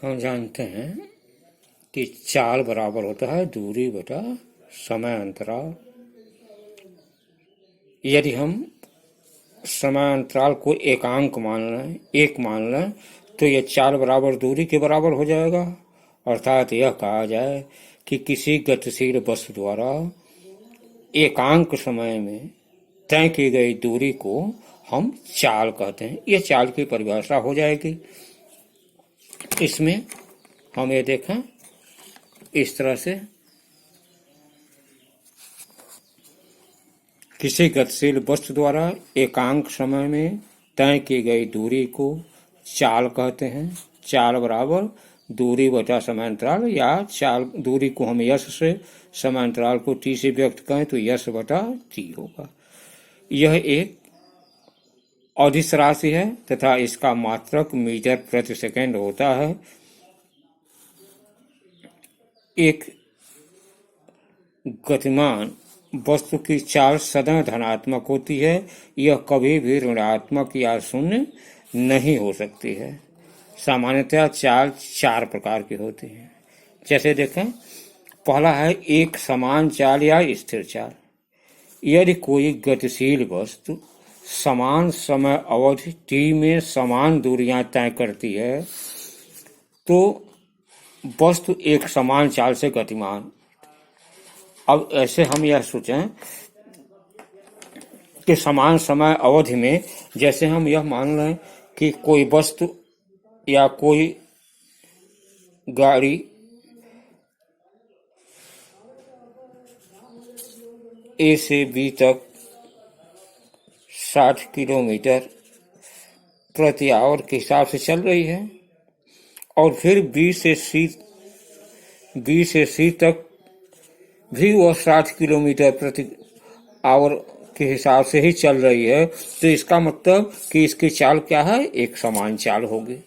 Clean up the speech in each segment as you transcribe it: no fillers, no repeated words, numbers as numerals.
हम जानते हैं कि चाल बराबर होता है दूरी बटा समय अंतराल। यदि हम समय अंतराल को एकांक मान लें, एक मान लें, तो यह चाल बराबर दूरी के बराबर हो जाएगा। अर्थात यह कहा जाए कि किसी गतिशील वस्तु द्वारा एकांक समय में तय की गई दूरी को हम चाल कहते हैं। यह चाल की परिभाषा हो जाएगी। इसमें हम ये देखें इस तरह से, किसी गतिशील वस्तु द्वारा एकांक समय में तय की गई दूरी को चाल कहते हैं। चाल बराबर दूरी बटा समांतराल, या चाल दूरी को हम यश से, समांतराल को टी से व्यक्त करें तो यश बटा टी होगा। यह एक अदिश राशि है तथा इसका मात्रक मीटर प्रति सेकंड होता है। एक गतिमान वस्तु की चाल सदैव धनात्मक होती है। यह कभी भी ऋणात्मक या शून्य नहीं हो सकती है। सामान्यतः चाल चार प्रकार की होती है। जैसे देखें, पहला है एक समान चाल या स्थिर चाल। यदि कोई गतिशील वस्तु समान समय अवधि टी में समान दूरियां तय करती है तो वस्तु एक समान चाल से गतिमान। अब ऐसे हम यह सोचें कि समान समय अवधि में, जैसे हम यह मान लें कि कोई वस्तु या कोई गाड़ी ए से बी तक 60 किलोमीटर प्रति आवर के हिसाब से चल रही है, और फिर बी से सी तक भी वह 60 किलोमीटर प्रति आवर के हिसाब से ही चल रही है, तो इसका मतलब कि इसकी चाल क्या है, एक समान चाल होगी।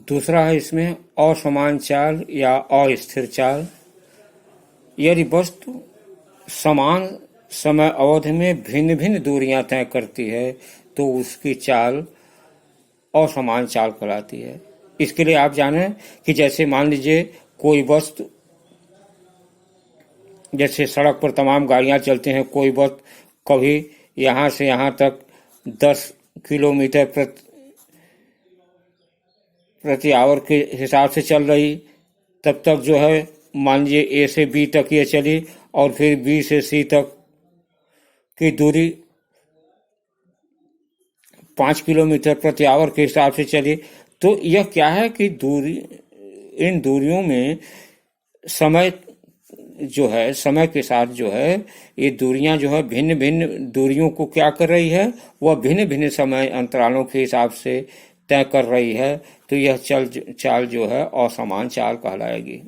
दूसरा है इसमें असमान चाल या अस्थिर चाल। यदि वस्तु समान समय अवधि में भिन्न भिन्न दूरियां तय करती है तो उसकी चाल असमान चाल कहलाती है। इसके लिए आप जानें कि जैसे मान लीजिए कोई वस्तु, जैसे सड़क पर तमाम गाड़ियां चलती हैं, कोई वस्तु कभी यहां से यहां तक 10 किलोमीटर प्रति आवर के हिसाब से चल रही, तब तक जो है मान लीजिए ए से बी तक ये चली, और फिर बी से सी तक की दूरी 5 किलोमीटर प्रति आवर के हिसाब से चली। तो यह क्या है कि इन दूरियों में समय जो है, समय के साथ जो है ये दूरियां जो है भिन्न भिन्न दूरियों को क्या कर रही है, वह भिन्न भिन्न समय अंतरालों के हिसाब से तय कर रही है। तो यह चाल जो है असमान चाल कहलाएगी।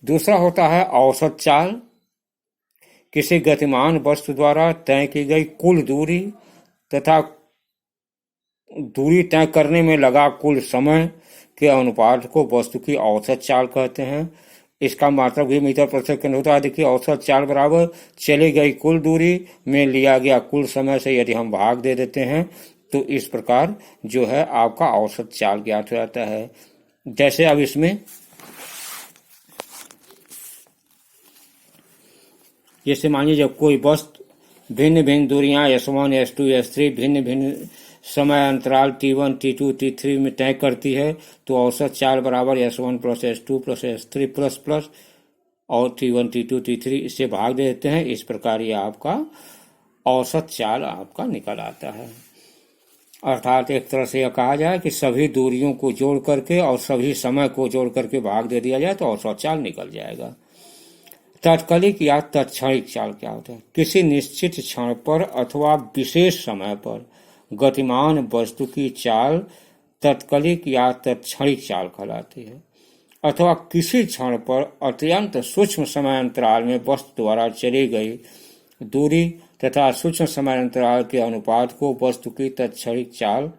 दूसरा होता है औसत चाल। किसी गतिमान वस्तु द्वारा तय की गई कुल दूरी तथा दूरी तय करने में लगा कुल समय के अनुपात को वस्तु की औसत चाल कहते हैं। इसका मात्रक भी मीटर प्रति सेकंड होता है। देखिए, औसत चाल बराबर चली गई कुल दूरी में लिया गया कुल समय से यदि हम भाग दे देते हैं तो इस प्रकार जो है आपका औसत चाल ज्ञात हो जाता है। जैसे अब इसमें जैसे मानिए जब कोई वस्तु भिन्न भिन्न दूरियां S1, S2, S3 भिन्न भिन्न समय अंतराल T1, T2, T3 में तय करती है तो औसत चाल बराबर S1 plus S2 plus S3 plus plus और T1, T2, T3 इससे भाग देते हैं। इस प्रकार ये आपका औसत चाल आपका निकल आता है। अर्थात एक तरह से यह कहा जाए कि सभी दूरियों को जोड़ करके और सभी समय को जोड़ करके भाग दे दिया जाए तो औसत चाल निकल जाएगा। तात्कालिक या तत्क्षणिक चाल क्या होता है? किसी निश्चित क्षण पर अथवा विशेष समय पर गतिमान वस्तु की चाल तात्कालिक या तत्क्षणिक चाल कहलाती है, अथवा किसी क्षण पर अत्यंत सूक्ष्म समय अंतराल में वस्तु द्वारा चली गई दूरी तथा सूक्ष्म समय अंतराल के अनुपात को वस्तु की तत्क्षणिक चाल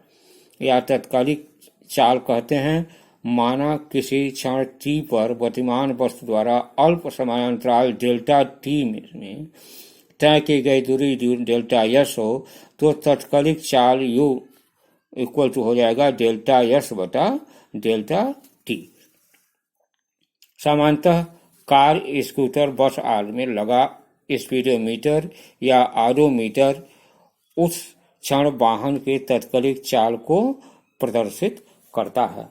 या तत्कालिक चाल कहते हैं। माना किसी क्षण t पर गतिमान वस्तु द्वारा अल्प समयांतराल डेल्टा t में तय की गई दूरी डेल्टा s हो तो तत्कालिक चाल u इक्वल टू हो जाएगा डेल्टा s बटा डेल्टा t। सामान्यतः कार, स्कूटर, बस आदि में लगा स्पीडोमीटर या ऑडोमीटर उस क्षण वाहन के तत्कालिक चाल को प्रदर्शित करता है।